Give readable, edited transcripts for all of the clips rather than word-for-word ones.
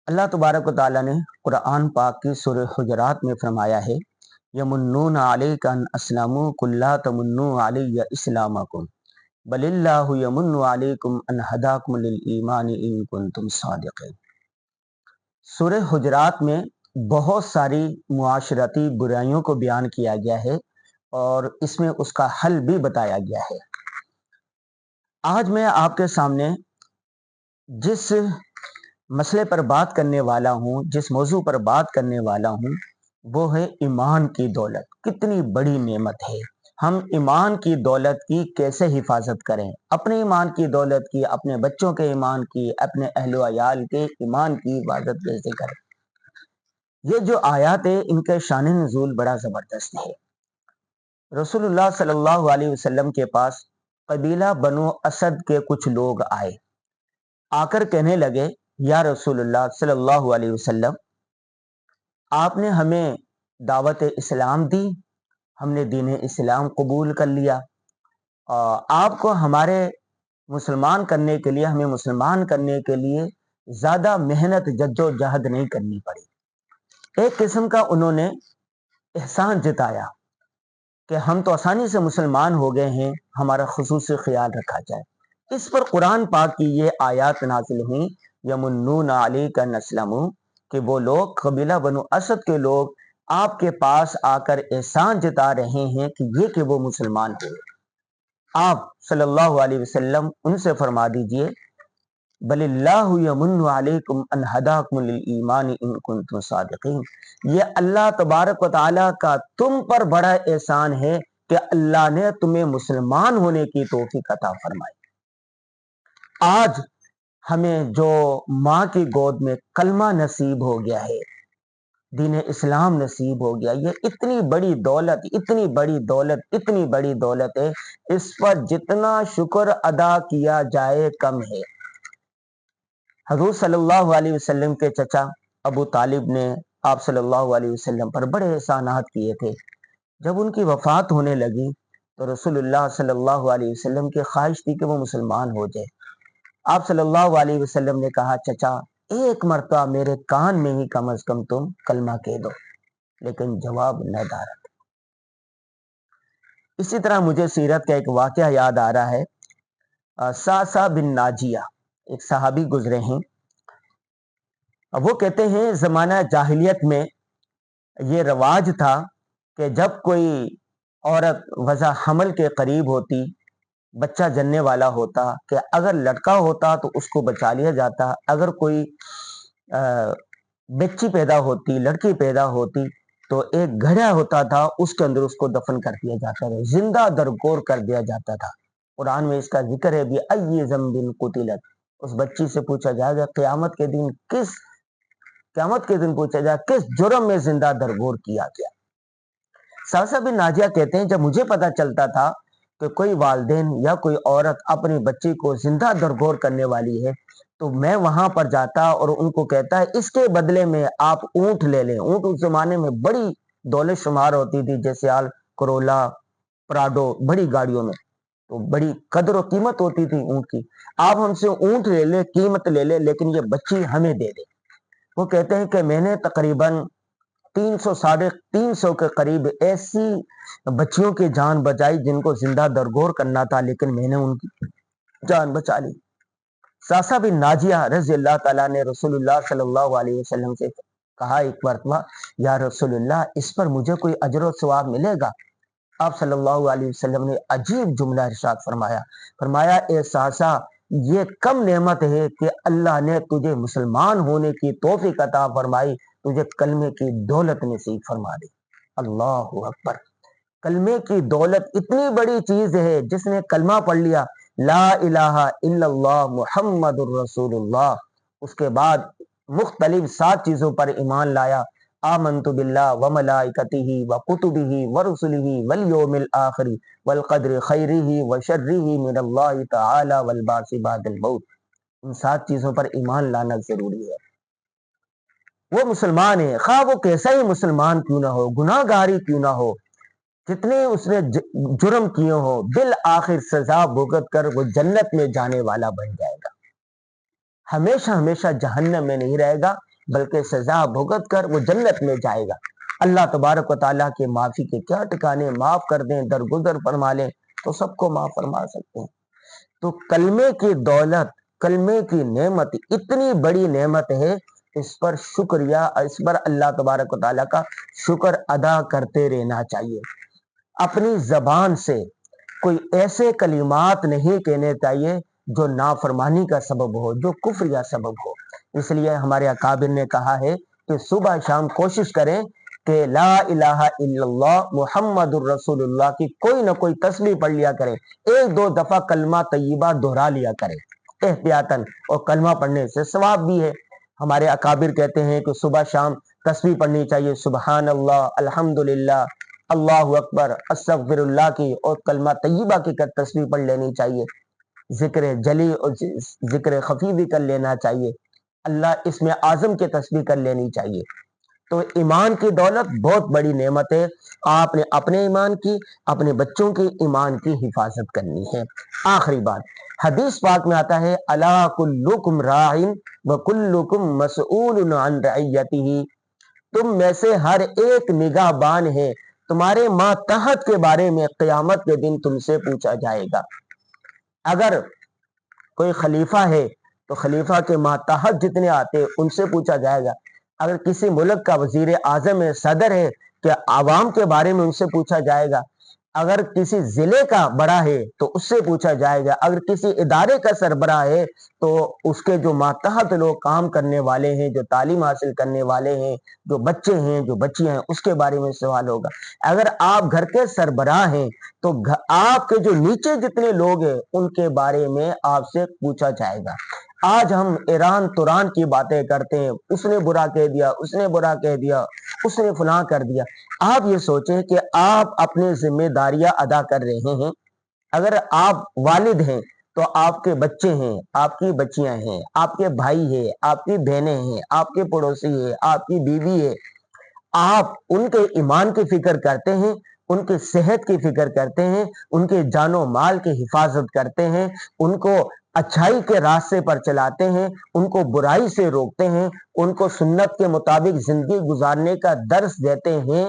اللہ تبارک و تعالیٰ نے قرآن پاک کی سورہ حجرات میں فرمایا ہے یمنون علیک ان اسلموا قل لا تمنوا علی اسلامکم بل اللہ یمن علیکم ان ہداکم للایمان ان کنتم صادقین۔ سورہ حجرات میں بہت ساری معاشرتی برائیوں کو بیان کیا گیا ہے اور اس میں اس کا حل بھی بتایا گیا ہے۔ آج میں آپ کے سامنے جس مسئلے پر بات کرنے والا ہوں، جس موضوع پر بات کرنے والا ہوں، وہ ہے ایمان کی دولت۔ کتنی بڑی نعمت ہے، ہم ایمان کی دولت کی کیسے حفاظت کریں، اپنے ایمان کی دولت کی، اپنے بچوں کے ایمان کی، اپنے اہل و عیال کے ایمان کی حفاظت کیسے کریں۔ یہ جو آیات ہے ان کے شان نزول بڑا زبردست ہے۔ رسول اللہ صلی اللہ علیہ وسلم کے پاس قبیلہ بنو اسد کے کچھ لوگ آئے، آ کر کہنے لگے یا رسول اللہ صلی اللہ علیہ وسلم، آپ نے ہمیں دعوت اسلام دی، ہم نے دین اسلام قبول کر لیا، آپ کو ہمارے مسلمان کرنے کے لیے، ہمیں مسلمان کرنے کے لیے زیادہ محنت جد و جہد نہیں کرنی پڑی۔ ایک قسم کا انہوں نے احسان جتایا کہ ہم تو آسانی سے مسلمان ہو گئے ہیں، ہمارا خصوصی خیال رکھا جائے۔ اس پر قرآن پاک کی یہ آیات نازل ہوئیں یمنون علیک ان اسلموا، کہ وہ لوگ قبیلہ بنو اسد کے لوگ آپ کے پاس آ کر احسان جتا رہے ہیں کہ یہ کہ وہ مسلمان ہوئے۔ آپ صلی اللہ علیہ وسلم ان سے فرما دیجئے بل اللہ یمن علیکم ان ہداکم للایمان ان کنتم صادقین، یہ اللہ تبارک و تعالیٰ کا تم پر بڑا احسان ہے کہ اللہ نے تمہیں مسلمان ہونے کی توفیق عطا فرمائی۔ آج ہمیں جو ماں کی گود میں کلمہ نصیب ہو گیا ہے، دین اسلام نصیب ہو گیا، یہ اتنی بڑی دولت، اتنی بڑی دولت، اتنی بڑی دولت ہے، اس پر جتنا شکر ادا کیا جائے کم ہے۔ حضور صلی اللہ علیہ وسلم کے چچا ابو طالب نے آپ صلی اللہ علیہ وسلم پر بڑے احسانات کیے تھے۔ جب ان کی وفات ہونے لگی تو رسول اللہ صلی اللہ علیہ وسلم کی خواہش تھی کہ وہ مسلمان ہو جائے۔ آپ صلی اللہ علیہ وسلم نے کہا چچا ایک مرتبہ میرے کان میں ہی کم از کم تم کلمہ کہہ دو، لیکن جواب نہ دارت۔ اسی طرح مجھے سیرت کا ایک واقعہ یاد آ رہا ہے، ساسا بن ناجیہ ایک صحابی گزرے ہیں، وہ کہتے ہیں زمانہ جاہلیت میں یہ رواج تھا کہ جب کوئی عورت وضع حمل کے قریب ہوتی، بچہ جننے والا ہوتا، کہ اگر لڑکا ہوتا تو اس کو بچا لیا جاتا، اگر کوئی بچی پیدا ہوتی، لڑکی پیدا ہوتی، تو ایک گھڑا ہوتا تھا، اس کے اندر اس کو دفن کر دیا جاتا تھا، زندہ درگور کر دیا جاتا تھا۔ قرآن میں اس کا ذکر ہے بھی ای ذنب قتلت، اس بچی سے پوچھا جائے گا قیامت کے دن پوچھا جائے کس جرم میں زندہ درگور کیا گیا۔ ساسا بن ناجیہ کہتے ہیں جب مجھے پتا چلتا تھا کہ کوئی والدین یا کوئی عورت اپنی بچی کو زندہ درگور کرنے والی ہے تو میں وہاں پر جاتا اور ان کو کہتا ہے اس کے بدلے میں آپ اونٹ لے لیں۔ اونٹ اس زمانے میں بڑی دولت شمار ہوتی تھی، جیسے آل کرولا، پراڈو، بڑی گاڑیوں میں تو بڑی قدر و قیمت ہوتی تھی اونٹ کی۔ آپ ہم سے اونٹ لے لیں، قیمت لے لیں، لیکن یہ بچی ہمیں دے دیں۔ وہ کہتے ہیں کہ میں نے تقریباً 300 کے قریب ایسی بچیوں کی جان بچائی جن کو زندہ درگور کرنا تھا، لیکن میں نے ان کی جان بچا لی۔ ساسا بن ناجیہ رضی اللہ تعالیٰ نے رسول اللہ صلی اللہ علیہ وسلم سے کہا ایک مرتبہ یا رسول اللہ اس پر مجھے کوئی اجر و ثواب ملے گا؟ آپ صلی اللہ علیہ وسلم نے عجیب جملہ ارشاد فرمایا اے ساسا یہ کم نعمت ہے کہ اللہ نے تجھے مسلمان ہونے کی توفیق عطا فرمائی، تجھے کلمے کی دولت نصیب فرما دی۔ اللہ اکبر، کلمے کی دولت اتنی بڑی چیز ہے، جس نے کلمہ پڑھ لیا لا الہ الا اللہ محمد الرسول اللہ، اس کے بعد مختلف 7 چیزوں پر ایمان لایا، آمنت باللہ وملائکتہ وکتبہ ورسلہ والیوم الآخر والقدر خیرہ وشرہ من اللہ تعالی والبعث بعد الموت۔ ان 7 چیزوں پر ایمان لانا ضروری ہے۔ وہ مسلمان ہے، خواہ وہ کیسا ہی مسلمان کیوں نہ ہو، گناہ گاری کیوں نہ ہو، جتنے اس نے جرم کیے ہو، بالآخر سزا بھگت کر وہ جنت میں جانے والا بن جائے گا، ہمیشہ ہمیشہ جہنم میں نہیں رہے گا۔ بلکہ سزا بھگت کر وہ جنت میں جائے گا۔ اللہ تبارک و تعالیٰ کے معافی کے کیا ٹھکانے، معاف کر دیں، درگزر فرما لیں تو سب کو معاف فرما سکتے ہیں۔ تو کلمے کی دولت، کلمے کی نعمت اتنی بڑی نعمت ہے، اس پر شکریہ، اس پر اللہ تبارک و تعالیٰ کا شکر ادا کرتے رہنا چاہیے۔ اپنی زبان سے کوئی ایسے کلمات نہیں کہنے چاہیے جو نافرمانی کا سبب ہو، جو کفر یا سبب ہو۔ اس لیے ہمارے اکابر نے کہا ہے کہ صبح شام کوشش کریں کہ لا الہ الا اللہ محمد الرسول اللہ کی کوئی نہ کوئی تسبیح پڑھ لیا کریں، ایک دو دفعہ کلمہ طیبہ دہرا لیا کریں احتیاطاً، اور کلمہ پڑھنے سے ثواب بھی ہے۔ ہمارے اکابر کہتے ہیں کہ صبح شام تسبیح پڑھنی چاہیے، سبحان اللہ، الحمدللہ، اللہ اکبر، استغفر اللہ کی، اور کلمہ طیبہ کی تسبیح پڑھ لینی چاہیے۔ ذکر جلی اور ذکر خفی بھی کر لینا چاہیے، اللہ اس میں اعظم کی تسبیح کر لینی چاہیے۔ تو ایمان کی دولت بہت بڑی نعمت ہے، آپ نے اپنے ایمان کی، اپنے بچوں کی ایمان کی حفاظت کرنی ہے۔ آخری بات، حدیث پاک میں آتا ہے الا کلکم راع وکلکم مسئول عن رعیتہ، تم میں سے ہر ایک نگاہ بان ہے، تمہارے ماتحت کے بارے میں قیامت کے دن تم سے پوچھا جائے گا۔ اگر کوئی خلیفہ ہے تو خلیفہ کے ماتحت جتنے آتے ان سے پوچھا جائے گا۔ اگر کسی ملک کا وزیر اعظم ہے، صدر ہے، کہ عوام کے بارے میں ان سے پوچھا جائے گا۔ اگر کسی ضلع کا بڑا ہے تو اس سے پوچھا جائے گا۔ اگر کسی ادارے کا سربراہ ہے تو اس کے جو ماتحت لوگ کام کرنے والے ہیں، جو تعلیم حاصل کرنے والے ہیں، جو بچے ہیں، جو بچیاں ہیں، اس کے بارے میں سوال ہوگا۔ اگر آپ گھر کے سربراہ ہیں تو آپ کے جو نیچے جتنے لوگ ہیں ان کے بارے میں آپ سے پوچھا جائے گا۔ آج ہم ایران توران کی باتیں کرتے ہیں، اس نے برا کہہ دیا، اس نے برا کہہ دیا، اس نے فلاں کر دیا۔ آپ یہ سوچیں کہ آپ اپنی ذمہ داریاں ادا کر رہے ہیں۔ اگر آپ والد ہیں تو آپ کے بچے ہیں، آپ کی بچیاں ہیں، آپ کے بھائی ہیں، آپ کی بہنیں ہیں، آپ کے پڑوسی ہیں، آپ کی بیوی ہے، آپ ان کے ایمان کی فکر کرتے ہیں، ان کی صحت کی فکر کرتے ہیں، ان کے جان و مال کی حفاظت کرتے ہیں، ان کو اچھائی کے راستے پر چلاتے ہیں، ان کو برائی سے روکتے ہیں، ان کو سنت کے مطابق زندگی گزارنے کا درس دیتے ہیں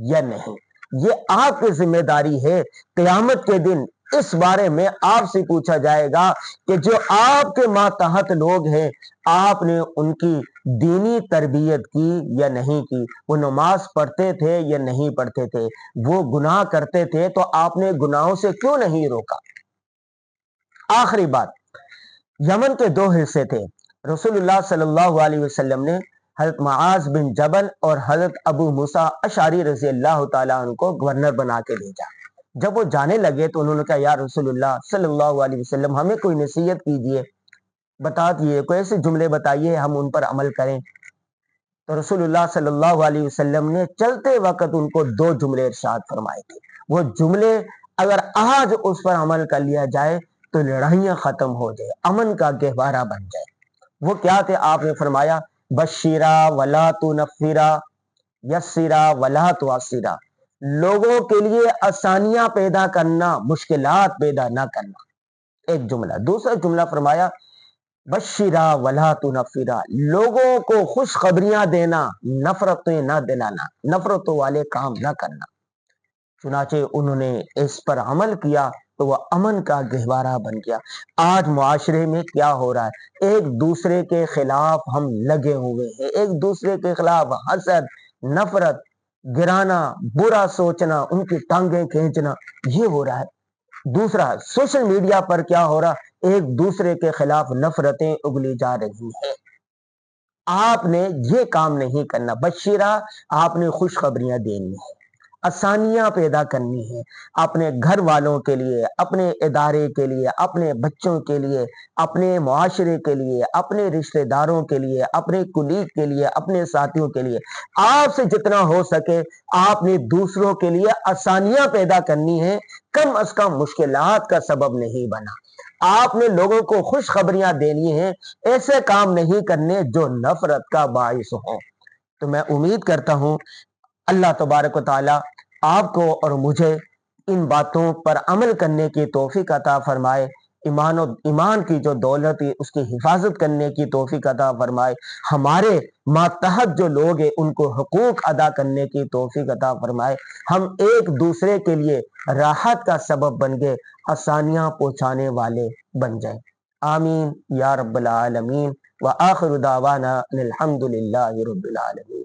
یا نہیں؟ یہ آپ کی ذمہ داری ہے۔ قیامت کے دن اس بارے میں آپ سے پوچھا جائے گا کہ جو آپ کے ماتحت لوگ ہیں، آپ نے ان کی دینی تربیت کی یا نہیں کی، وہ نماز پڑھتے تھے یا نہیں پڑھتے تھے، وہ گناہ کرتے تھے تو آپ نے گناہوں سے کیوں نہیں روکا۔ آخری بات، یمن کے دو حصے تھے، رسول اللہ صلی اللہ علیہ وسلم نے حضرت معاذ بن جبل اور حضرت ابو موسیٰ اشعری رضی اللہ تعالیٰ عنہ کو گورنر بنا کے بھیجا۔ جب وہ جانے لگے تو انہوں نے کہا یا رسول اللہ صلی اللہ علیہ وسلم ہمیں کوئی نصیحت کیجیے، بتا دیے، کوئی ایسے جملے بتائیے ہم ان پر عمل کریں۔ تو رسول اللہ صلی اللہ علیہ وسلم نے چلتے وقت ان کو دو جملے ارشاد فرمائے تھے۔ وہ جملے اگر آج اس پر عمل کر لیا جائے تو لڑائیاں ختم ہو جائے، امن کا گہوارہ بن جائے۔ وہ کیا تھے؟ آپ نے فرمایا بشیرا ولا تنفرا، یسرا ولا تعسرا، لوگوں کے لیے آسانیاں پیدا کرنا، مشکلات پیدا نہ کرنا، ایک جملہ۔ دوسرا جملہ فرمایا بشیرا ولا تنفرا، لوگوں کو خوشخبریاں دینا، نفرتیں نہ دلانا، نفرتوں والے کام نہ کرنا۔ چنانچہ انہوں نے اس پر عمل کیا تو وہ امن کا گہوارہ بن گیا۔ آج معاشرے میں کیا ہو رہا ہے؟ ایک دوسرے کے خلاف ہم لگے ہوئے ہیں، ایک دوسرے کے خلاف حسد، نفرت، گرانا، برا سوچنا، ان کی ٹانگیں کھینچنا، یہ ہو رہا ہے۔ دوسرا، سوشل میڈیا پر کیا ہو رہا؟ ایک دوسرے کے خلاف نفرتیں اگلی جا رہی ہیں۔ آپ نے یہ کام نہیں کرنا، بشیرہ آپ نے خوشخبریاں دینی ہے، آسانیاں پیدا کرنی ہے، اپنے گھر والوں کے لیے، اپنے ادارے کے لیے، اپنے بچوں کے لیے، اپنے معاشرے کے لیے، اپنے رشتہ داروں کے لیے، اپنے کولیگ کے لیے، اپنے ساتھیوں کے لیے۔ آپ سے جتنا ہو سکے آپ نے دوسروں کے لیے آسانیاں پیدا کرنی ہے، کم از کم مشکلات کا سبب نہیں بنا۔ آپ نے لوگوں کو خوشخبریاں دینی ہیں، ایسے کام نہیں کرنے جو نفرت کا باعث ہو۔ تو میں امید کرتا ہوں اللہ تبارک و تعالی آپ کو اور مجھے ان باتوں پر عمل کرنے کی توفیق عطا فرمائے۔ ایمان کی جو دولت ہے اس کی حفاظت کرنے کی توفیق عطا فرمائے، ہمارے ماتحت جو لوگ ہیں ان کو حقوق ادا کرنے کی توفیق عطا فرمائے، ہم ایک دوسرے کے لیے راحت کا سبب بن گئے، آسانیاں پہنچانے والے بن جائیں۔ آمین یا رب العالمین، وآخر دعوانا الحمد للہ رب العالمین۔